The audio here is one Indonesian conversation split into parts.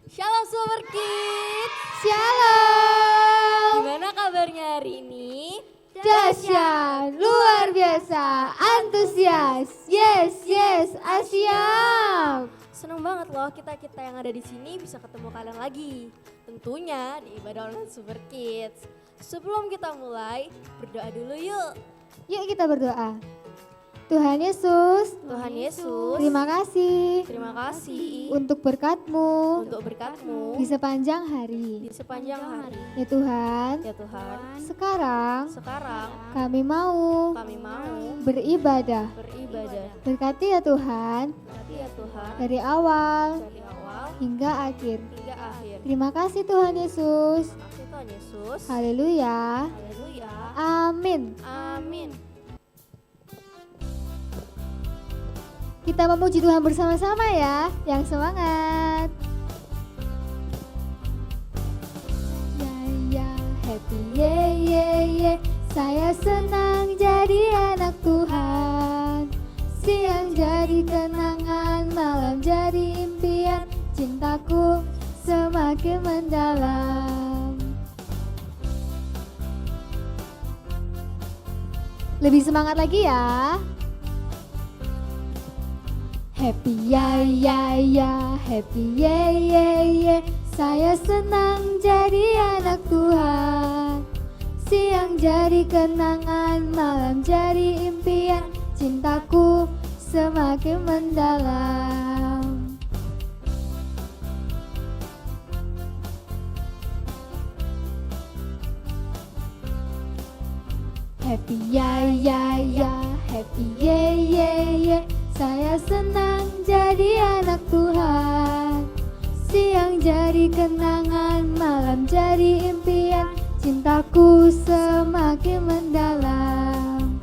Shalom Super Kids. Shalom. Gimana kabarnya hari ini? Dahsyat, luar biasa, antusias. Yes, asyik. Seneng banget loh kita yang ada di sini bisa ketemu kalian lagi. Tentunya di ibadah online Super Kids. Sebelum kita mulai, berdoa dulu yuk. Yuk kita berdoa. Tuhan Yesus, terima kasih Terima kasih untuk berkat-Mu untuk berkat-Mu di sepanjang hari. di sepanjang hari. Ya Tuhan, Ya Tuhan, sekarang sekarang kami mau kami mau beribadah. beribadah. Berkati ya Tuhan, Berarti ya Tuhan, dari awal dari awal hingga akhir. hingga akhir. Terima kasih Tuhan Yesus. Terima kasih Tuhan Yesus. Haleluya. Haleluya. Amin. Amin. Kita memuji Tuhan bersama-sama ya. Yang semangat. Ya, happy ye. Saya senang jadi anak Tuhan. Siang jadi kenangan, malam jadi impian. Cintaku semakin mendalam. Lebih semangat lagi ya. Happy ya, happy ye. Saya senang jadi anak Tuhan. Siang jadi kenangan, malam jadi impian. Cintaku semakin mendalam. Happy ya, happy ye. Saya senang jadi anak Tuhan. Siang jadi kenangan, malam jadi impian. Cintaku semakin mendalam.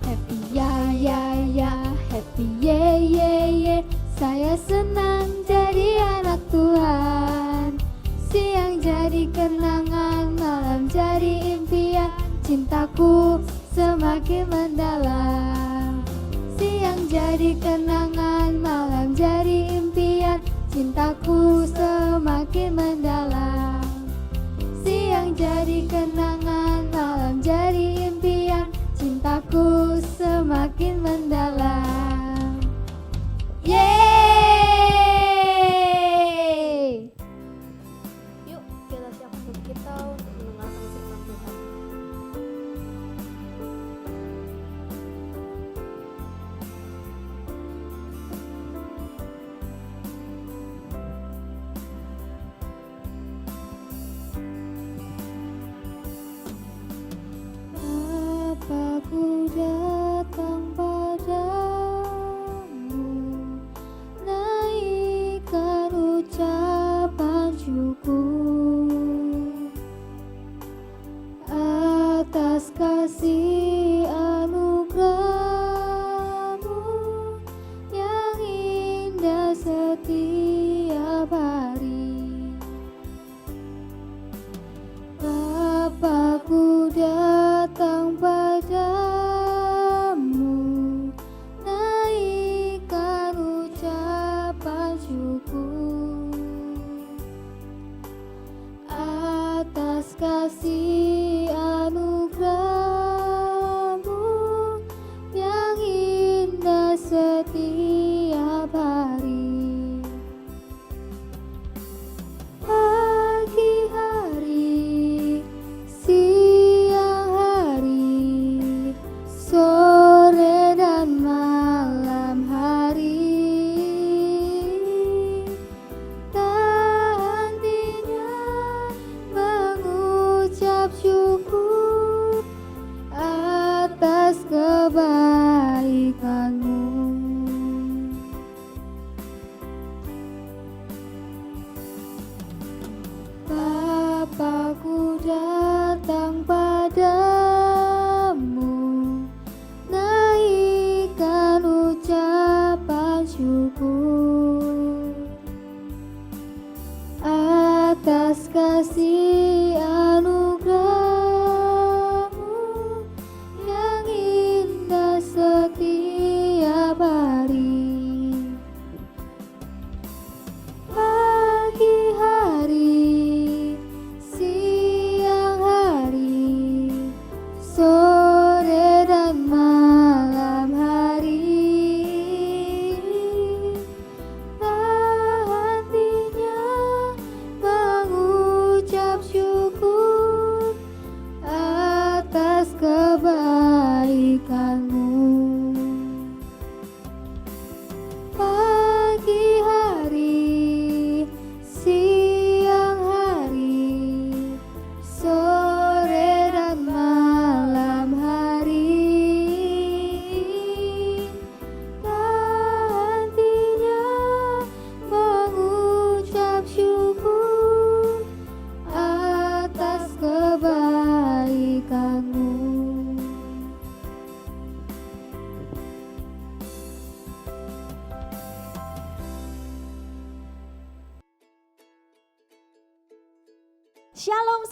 Happy ya, happy ye. Saya senang jadi anak Tuhan. Siang jadi kenangan, malam jadi impian. Cintaku semakin mendalam. Siang jadi kenangan, malam jadi impian. Cintaku semakin mendalam. Siang jadi kenangan, malam jadi impian. Cintaku semakin mendalam. Yeay! Yuk kita siap untuk kita untuk mendengarkan firman Tuhan.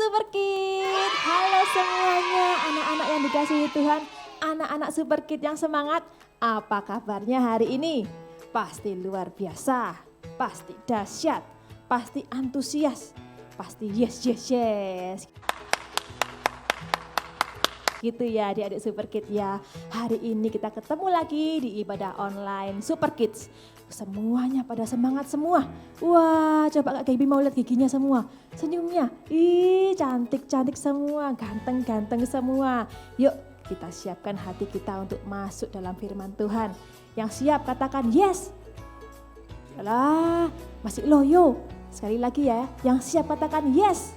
Super Kids. Halo semuanya, anak-anak yang dikasihi Tuhan, anak-anak Super Kids yang semangat. Apa kabarnya hari ini? Pasti luar biasa, pasti dahsyat, pasti antusias, pasti yes. Gitu ya adik-adik Super Kids ya. Hari ini kita ketemu lagi di ibadah online Super Kids. Semuanya pada semangat semua. Wah, coba Kak Gaby mau lihat giginya semua. Senyumnya, ih cantik-cantik semua, ganteng-ganteng semua. Yuk kita siapkan hati kita untuk masuk dalam firman Tuhan. Yang siap katakan yes. Yalah, masih loyo. Sekali lagi ya, yang siap katakan yes.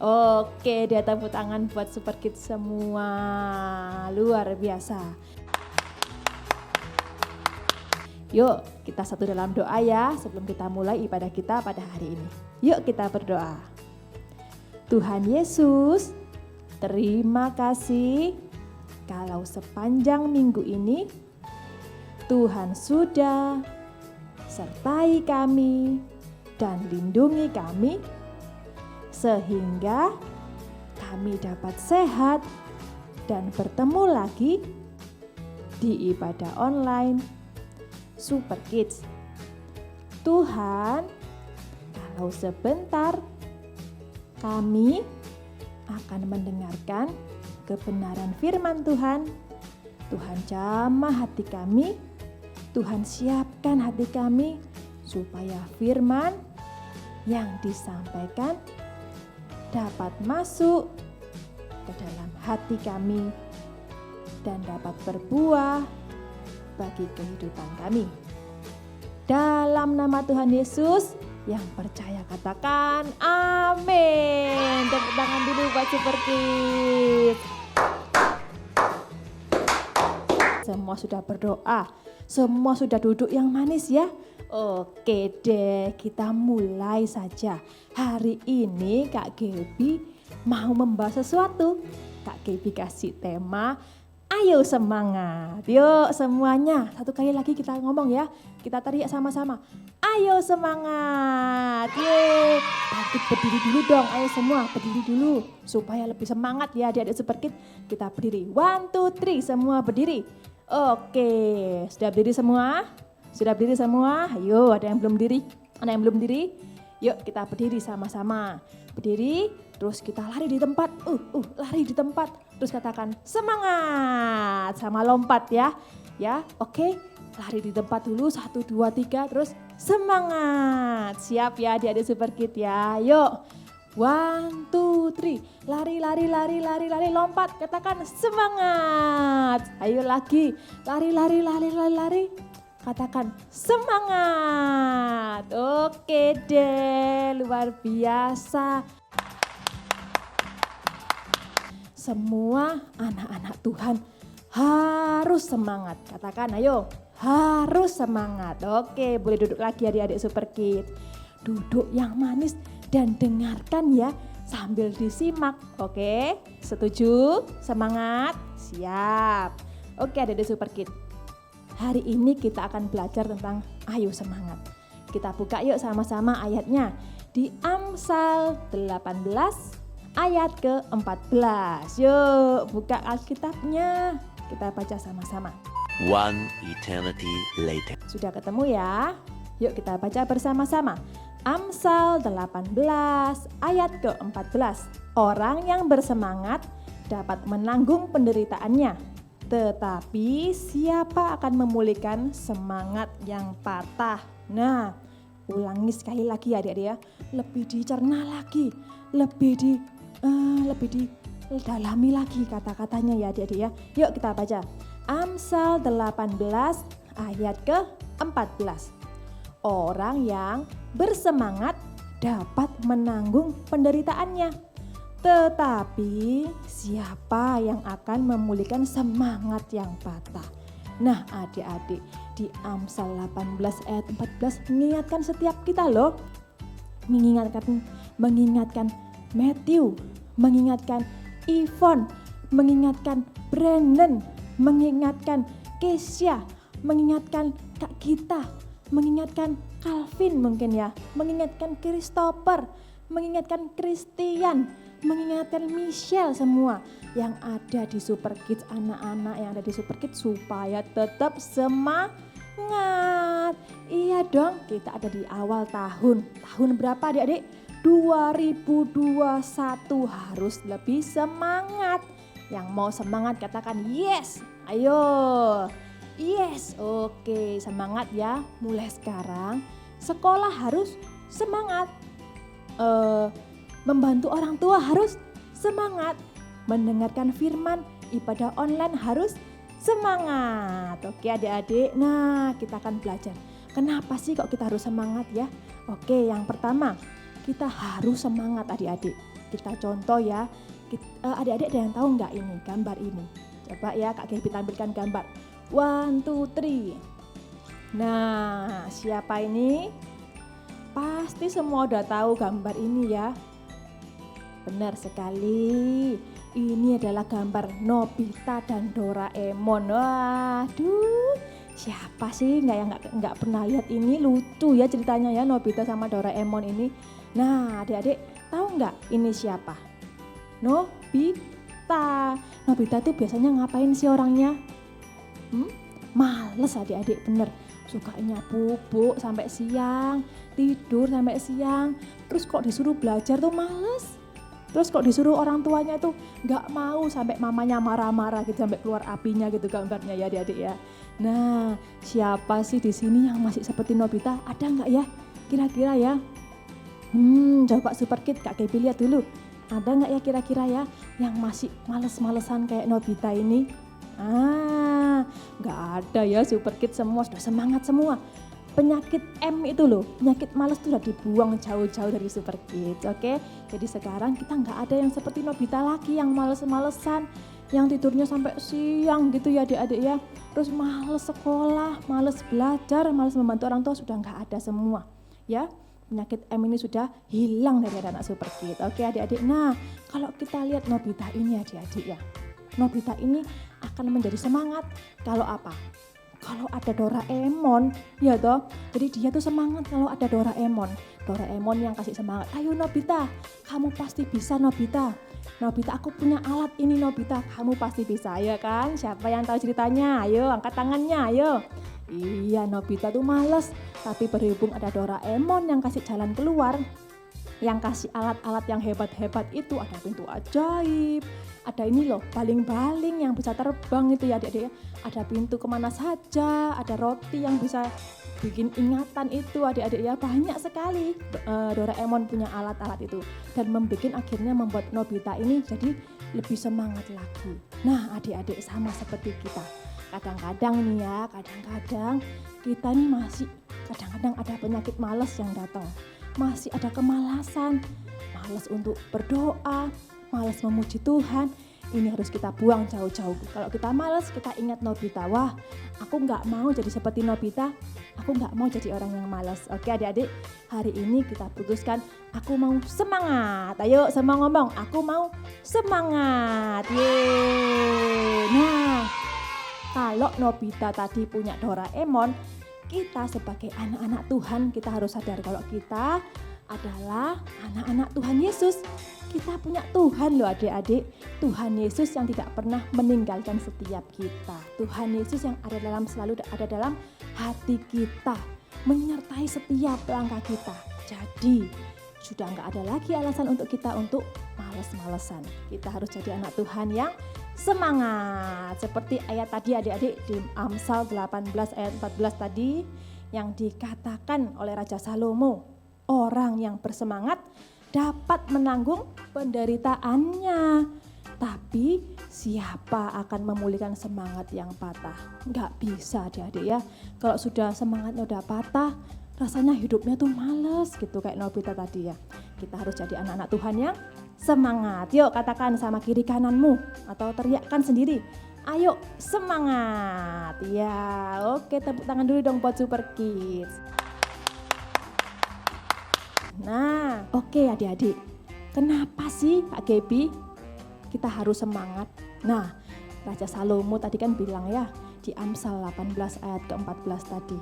Oke, dia tepuk tangan buat Super Kids semua. Luar biasa. Yuk, kita satu dalam doa ya sebelum kita mulai ibadah kita pada hari ini. Yuk kita berdoa. Tuhan Yesus, terima kasih kalau sepanjang minggu ini Tuhan sudah sertai kami dan lindungi kami sehingga kami dapat sehat dan bertemu lagi di ibadah online Super Kids. Tuhan, kalau sebentar kami akan mendengarkan kebenaran firman Tuhan. Tuhan jamah hati kami, Tuhan siapkan hati kami supaya firman yang disampaikan dapat masuk ke dalam hati kami dan dapat berbuah bagi kehidupan kami. Dalam nama Tuhan Yesus yang percaya katakan amin. Tepuk tangan dulu buat Super Kids. Semua sudah berdoa, semua sudah duduk yang manis ya. Oke deh, kita mulai saja. Hari ini Kak Gaby mau membahas sesuatu. Kak Gaby kasih tema, ayo semangat. Yuk semuanya, satu kali lagi kita ngomong ya. Kita teriak sama-sama, ayo semangat. Yeay, bangkit berdiri dulu dong, ayo semua berdiri dulu. Supaya lebih semangat ya adik-adik Super Kids. Kita berdiri, 1, 2, 3, semua berdiri. Oke, sudah berdiri semua? Sudah berdiri semua? Ayo, ada yang belum berdiri? Ada yang belum berdiri? Yuk kita berdiri sama-sama. Berdiri, terus kita lari di tempat. Lari di tempat. Terus katakan semangat. Sama lompat ya. Ya, oke. Lari di tempat dulu, 1, 2, 3, terus semangat. Siap ya adik-adik Super Kids ya. Yuk. 1, 2, 3. Lari, lompat. Katakan semangat. Ayo lagi. Lari. Katakan semangat. Oke deh, luar biasa. Semua anak-anak Tuhan harus semangat. Katakan ayo, harus semangat. Oke, boleh duduk lagi adik-adik Super Kids. Duduk yang manis dan dengarkan ya sambil disimak. Oke, setuju? Semangat? Siap. Oke adik-adik Super Kids. Hari ini kita akan belajar tentang ayo semangat. Kita buka yuk sama-sama ayatnya. Di Amsal 18 ayat ke-14. Yuk buka Alkitabnya. Kita baca sama-sama. One eternity later. Sudah ketemu ya? Yuk kita baca bersama-sama. Amsal 18 ayat ke-14. Orang yang bersemangat dapat menanggung penderitaannya. Tetapi siapa akan memulihkan semangat yang patah? Nah, ulangi sekali lagi adik-adik ya. Lebih dicerna lagi, lebih didalami lagi kata-katanya ya adik-adik ya. Yuk kita baca. Amsal 18 ayat ke-14. Orang yang bersemangat dapat menanggung penderitaannya. Tetapi siapa yang akan memulihkan semangat yang patah? Nah adik-adik, di Amsal 18 ayat 14 mengingatkan setiap kita loh. Mengingatkan Matthew, mengingatkan Yvonne, mengingatkan Brandon, mengingatkan Kesia, mengingatkan Kak Gita, mengingatkan Calvin mungkin ya, mengingatkan Christopher, mengingatkan Christian, mengingatkan Michelle semua yang ada di Super Kids, anak-anak yang ada di Super Kids supaya tetap semangat. Iya dong, kita ada di awal tahun. Tahun berapa adik-adik? 2021, harus lebih semangat. Yang mau semangat katakan yes, ayo. Yes, oke, semangat ya. Mulai sekarang sekolah harus semangat. Membantu orang tua harus semangat. Mendengarkan firman, ibadah online harus semangat. Oke adik-adik, nah kita akan belajar. Kenapa sih kok kita harus semangat ya? Oke, yang pertama, kita harus semangat adik-adik. Kita contoh ya, adik-adik ada yang tahu nggak ini, gambar ini? Coba ya Kak Gaby tampilkan gambar. 1, 2, 3. Nah, siapa ini? Pasti semua udah tahu gambar ini ya. Benar sekali. Ini adalah gambar Nobita dan Doraemon. Waduh, siapa sih nggak pernah lihat ini? Lucu ya ceritanya ya, Nobita sama Doraemon ini. Nah, adik-adik tahu nggak ini siapa? Nobita. Nobita tuh biasanya ngapain sih orangnya? Males adik-adik, bener. Sukanya bubuk sampai siang, tidur sampai siang. Terus kok disuruh belajar tuh males. Terus kok disuruh orang tuanya tuh nggak mau, sampai mamanya marah-marah gitu, sampai keluar apinya gitu gambarnya ya adik-adik ya. Nah, siapa sih di sini yang masih seperti Nobita? Ada nggak ya? Kira-kira ya? Coba Super Kids Kak Gaby lihat dulu. Ada nggak ya kira-kira ya yang masih males-malesan kayak Nobita ini? Nggak ada ya, Super Kids semua sudah semangat semua. Penyakit M itu loh, penyakit malas itu sudah dibuang jauh-jauh dari Super Kids, oke? Jadi sekarang kita nggak ada yang seperti Nobita lagi yang males-malesan, yang tidurnya sampai siang gitu ya adik-adik ya. Terus males sekolah, males belajar, males membantu orang tua, sudah nggak ada semua ya. Penyakit M ini sudah hilang dari anak Super Kids, oke adik-adik. Nah, kalau kita lihat Nobita ini adik-adik ya, Nobita ini akan menjadi semangat kalau apa? Kalau ada Doraemon, ya toh. Jadi dia tuh semangat kalau ada Doraemon. Doraemon yang kasih semangat. Ayo Nobita, kamu pasti bisa Nobita. Nobita, aku punya alat ini Nobita, kamu pasti bisa, ya kan? Siapa yang tahu ceritanya? Ayo angkat tangannya, ayo. Iya, Nobita tuh males, tapi berhubung ada Doraemon yang kasih jalan keluar, yang kasih alat-alat yang hebat-hebat itu, ada pintu ajaib, ada ini loh baling-baling yang bisa terbang itu ya adik-adik ya. Ada pintu kemana saja, ada roti yang bisa bikin ingatan itu adik-adik ya. Banyak sekali Doraemon punya alat-alat itu dan akhirnya membuat Nobita ini jadi lebih semangat lagi. Nah adik-adik sama seperti kita. Kadang-kadang nih ya, kadang-kadang kita nih masih kadang-kadang ada penyakit malas yang datang. Masih ada kemalasan, malas untuk berdoa, malas memuji Tuhan. Ini harus kita buang jauh-jauh. Kalau kita malas, kita ingat Nobita. Wah, aku nggak mau jadi seperti Nobita. Aku nggak mau jadi orang yang malas. Oke adik-adik, hari ini kita putuskan aku mau semangat. Ayo semua ngomong, aku mau semangat. Yeay. Nah, kalau Nobita tadi punya Doraemon, kita sebagai anak-anak Tuhan, kita harus sadar kalau kita adalah anak-anak Tuhan Yesus. Kita punya Tuhan loh adik-adik. Tuhan Yesus yang tidak pernah meninggalkan setiap kita. Tuhan Yesus yang selalu ada dalam hati kita, menyertai setiap langkah kita. Jadi sudah nggak ada lagi alasan untuk kita untuk males-malesan. Kita harus jadi anak Tuhan yang semangat. Seperti ayat tadi adik-adik di Amsal 18 ayat 14 tadi yang dikatakan oleh Raja Salomo, orang yang bersemangat dapat menanggung penderitaannya. Tapi siapa akan memulihkan semangat yang patah? Nggak bisa adik-adik ya. Kalau sudah semangatnya udah patah, rasanya hidupnya tuh males gitu kayak Nobita tadi ya. Kita harus jadi anak-anak Tuhan yang semangat. Yuk katakan sama kiri kananmu atau teriakkan sendiri. Ayo semangat. Ya, oke tepuk tangan dulu dong buat Super Kids. Nah, oke adik-adik. Kenapa sih Kak Gaby kita harus semangat? Nah, Raja Salomo tadi kan bilang ya, di Amsal 18 ayat ke-14 tadi.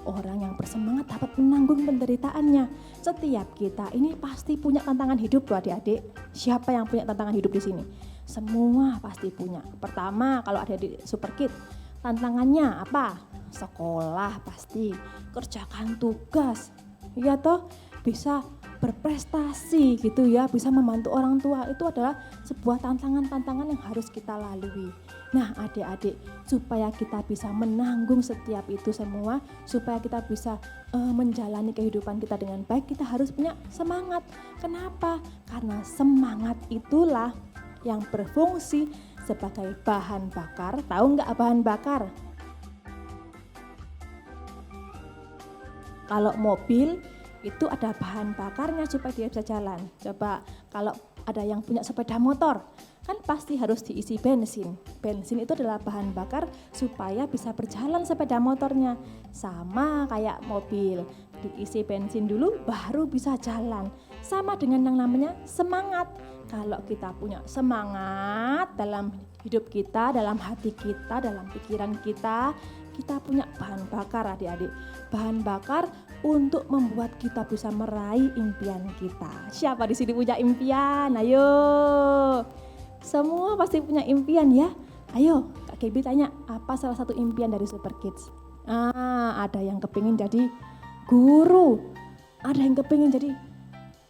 Orang yang bersemangat dapat menanggung penderitaannya. Setiap kita ini pasti punya tantangan hidup loh adik-adik. Siapa yang punya tantangan hidup di sini? Semua pasti punya. Pertama, kalau ada di Super Kids, tantangannya apa? Sekolah pasti, kerjakan tugas. Ya toh, bisa berprestasi gitu ya, bisa membantu orang tua, itu adalah sebuah tantangan-tantangan yang harus kita lalui. Nah adik-adik, supaya kita bisa menanggung setiap itu semua, supaya kita bisa menjalani kehidupan kita dengan baik, kita harus punya semangat. Kenapa? Karena semangat itulah yang berfungsi sebagai bahan bakar. Tahu nggak bahan bakar? Kalau mobil itu ada bahan bakarnya supaya dia bisa jalan. Coba kalau ada yang punya sepeda motor, kan pasti harus diisi bensin. Bensin itu adalah bahan bakar supaya bisa berjalan sepeda motornya. Sama kayak mobil, diisi bensin dulu baru bisa jalan. Sama dengan yang namanya semangat. Kalau kita punya semangat dalam hidup kita, dalam hati kita, dalam pikiran kita punya bahan bakar adik-adik. Bahan bakar untuk membuat kita bisa meraih impian kita. Siapa di sini punya impian? Ayo. Semua pasti punya impian ya. Ayo, Kak Gaby tanya, apa salah satu impian dari Super Kids? Ada yang kepingin jadi guru. Ada yang kepingin jadi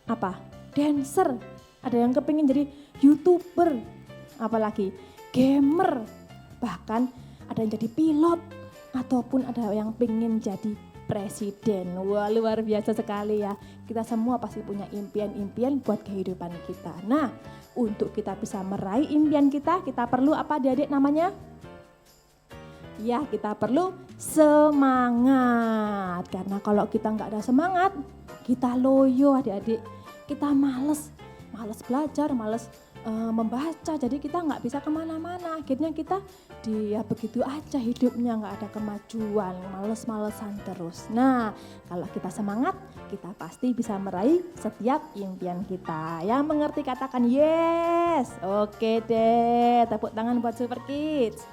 apa? Dancer. Ada yang kepingin jadi YouTuber. Apalagi gamer. Bahkan ada yang jadi pilot. Ataupun ada yang pengen jadi presiden. Wah, luar biasa sekali ya. Kita semua pasti punya impian-impian buat kehidupan kita. Nah, untuk kita bisa meraih impian kita perlu apa adik-adik namanya? Ya, kita perlu semangat. Karena kalau kita nggak ada semangat, kita loyo adik-adik. Kita males belajar, males membaca, jadi kita nggak bisa kemana-mana. Akhirnya kita dia begitu aja hidupnya, nggak ada kemajuan, males-malesan terus. Nah, kalau kita semangat, kita pasti bisa meraih setiap impian kita. Yang mengerti katakan yes. Oke deh, tepuk tangan buat Super Kids.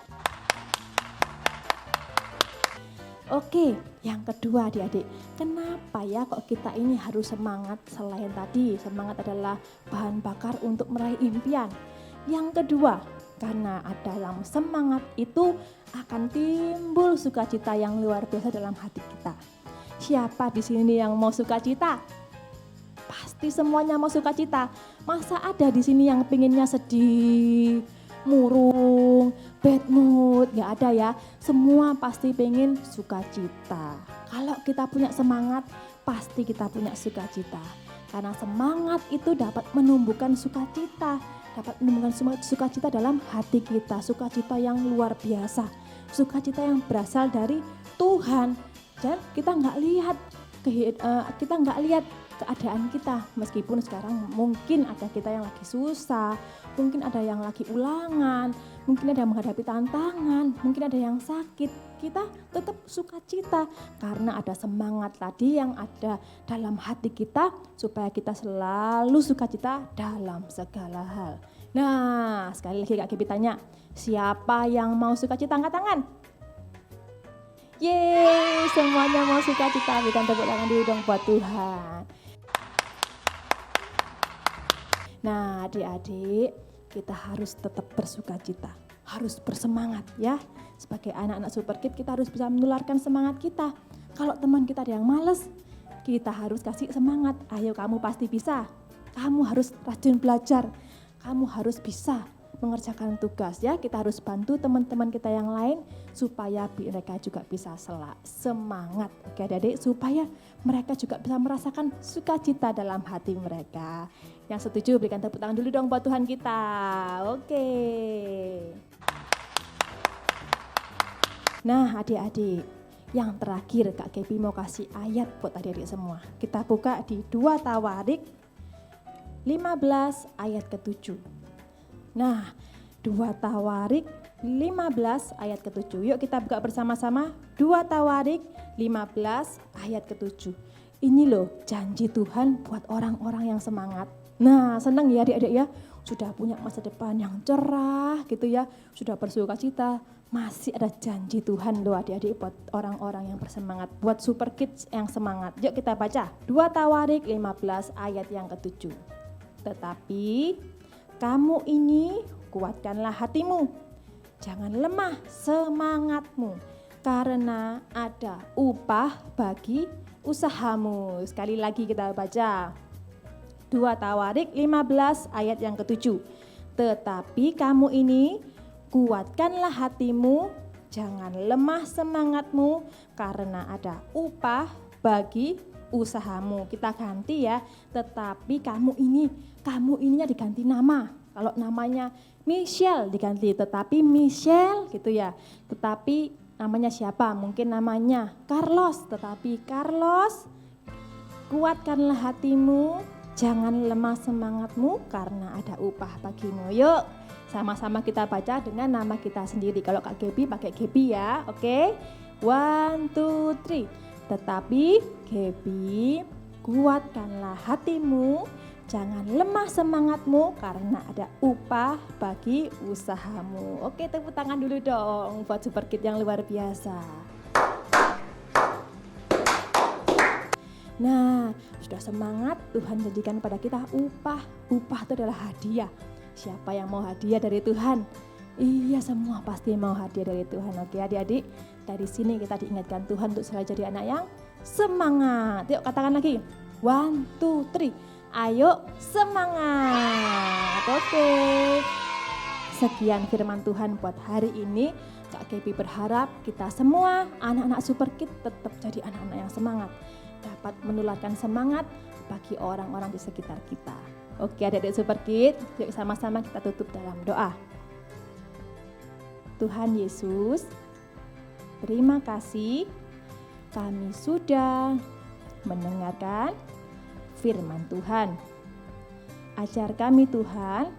Oke, yang kedua adik-adik, kenapa ya kok kita ini harus semangat? Selain tadi, semangat adalah bahan bakar untuk meraih impian. Yang kedua, karena dalam semangat itu akan timbul sukacita yang luar biasa dalam hati kita. Siapa di sini yang mau sukacita? Pasti semuanya mau sukacita. Masa ada di sini yang pinginnya sedih, murung, bad mood? Gak ada ya. Semua pasti pengen sukacita. Kalau kita punya semangat, pasti kita punya sukacita. Karena semangat itu dapat menumbuhkan sukacita. Dapat menumbuhkan sukacita dalam hati kita. Sukacita yang luar biasa. Sukacita yang berasal dari Tuhan. Dan kita nggak lihat keadaan kita, meskipun sekarang mungkin ada kita yang lagi susah, mungkin ada yang lagi ulangan, mungkin ada yang menghadapi tantangan, mungkin ada yang sakit, kita tetap sukacita karena ada semangat tadi yang ada dalam hati kita supaya kita selalu sukacita dalam segala hal. Nah, sekali lagi Kak Gaby tanya, siapa yang mau sukacita? Angkat tangan. Yeay, semuanya mau sukacita. Berikan tepuk tangan dulu dong buat Tuhan. Nah adik-adik, kita harus tetap bersukacita, harus bersemangat ya. Sebagai anak-anak Super Kids kita harus bisa menularkan semangat kita. Kalau teman kita ada yang malas, kita harus kasih semangat. Ayo kamu pasti bisa, kamu harus rajin belajar, kamu harus bisa mengerjakan tugas ya. Kita harus bantu teman-teman kita yang lain supaya mereka juga bisa semangat. Oke adik-adik, supaya mereka juga bisa merasakan sukacita dalam hati mereka. Yang setuju berikan tepuk tangan dulu dong buat Tuhan kita. Oke. Nah adik-adik, yang terakhir Kak Gaby mau kasih ayat buat adik-adik semua. Kita buka di 2 Tawarik 15 ayat ke-7. Nah, 2 Tawarik 15 ayat ke-7. Yuk kita buka bersama-sama 2 Tawarik 15 ayat ke-7. Ini loh janji Tuhan buat orang-orang yang semangat. Nah, senang ya adik-adik ya, sudah punya masa depan yang cerah gitu ya, sudah bersukacita, masih ada janji Tuhan loh adik-adik buat orang-orang yang bersemangat, buat Super Kids yang semangat. Yuk kita baca 2 Tawarik 15 ayat yang ke-7. Tetapi kamu ini kuatkanlah hatimu, jangan lemah semangatmu, karena ada upah bagi usahamu. Sekali lagi kita baca 2 Tawarik 15 ayat yang ke-7. Tetapi kamu ini kuatkanlah hatimu, jangan lemah semangatmu, karena ada upah bagi usahamu. Kita ganti ya, tetapi kamu ininya diganti nama. Kalau namanya Michelle diganti, tetapi Michelle gitu ya. Tetapi namanya siapa? Mungkin namanya Carlos, tetapi Carlos kuatkanlah hatimu, jangan lemah semangatmu, karena ada upah bagimu. Yuk sama-sama kita baca dengan nama kita sendiri. Kalau Kak Gebi pakai Gebi ya, oke? 1, 2, 3. Tetapi Gebi, kuatkanlah hatimu, jangan lemah semangatmu, karena ada upah bagi usahamu. Oke, tepuk tangan dulu dong buat Super Kids yang luar biasa. Nah, sudah semangat, Tuhan jadikan pada kita upah. Upah itu adalah hadiah. Siapa yang mau hadiah dari Tuhan? Iya, semua pasti mau hadiah dari Tuhan. Oke adik-adik, dari sini kita diingatkan Tuhan untuk selalu jadi anak yang semangat. Yuk katakan lagi, 1, 2, 3. Ayo semangat. Oke. Sekian firman Tuhan buat hari ini. Kak Gebi berharap kita semua anak-anak Super Kids tetap jadi anak-anak yang semangat. Dapat menularkan semangat bagi orang-orang di sekitar kita. Oke adik-adik Super Kids, yuk sama-sama kita tutup dalam doa. Tuhan Yesus, terima kasih kami sudah mendengarkan firman Tuhan. Ajar kami Tuhan,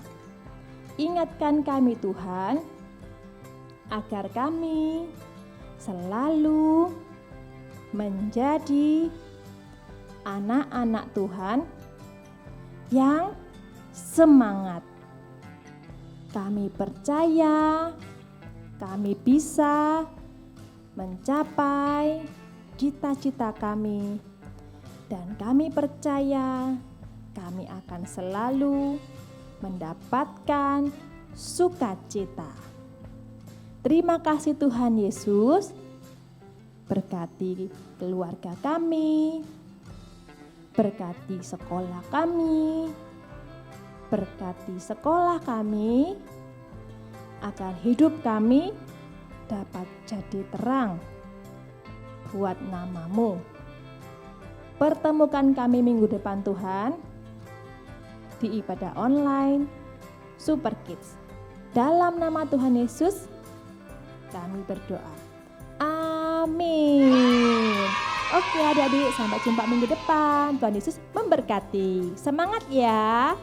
ingatkan kami Tuhan, agar kami selalu menjadi anak-anak Tuhan yang semangat. Kami percaya kami bisa mencapai cita-cita kami, dan kami percaya kami akan selalu mendapatkan sukacita. Terima kasih Tuhan Yesus, berkati keluarga kami, berkati sekolah kami, berkati sekolah kami, agar hidup kami dapat jadi terang buat nama-Mu. Pertemukan kami minggu depan Tuhan, di ibadah online Super Kids. Dalam nama Tuhan Yesus, kami berdoa. Amin. Oke adik-adik, sampai jumpa minggu depan. Tuhan Yesus memberkati. Semangat ya.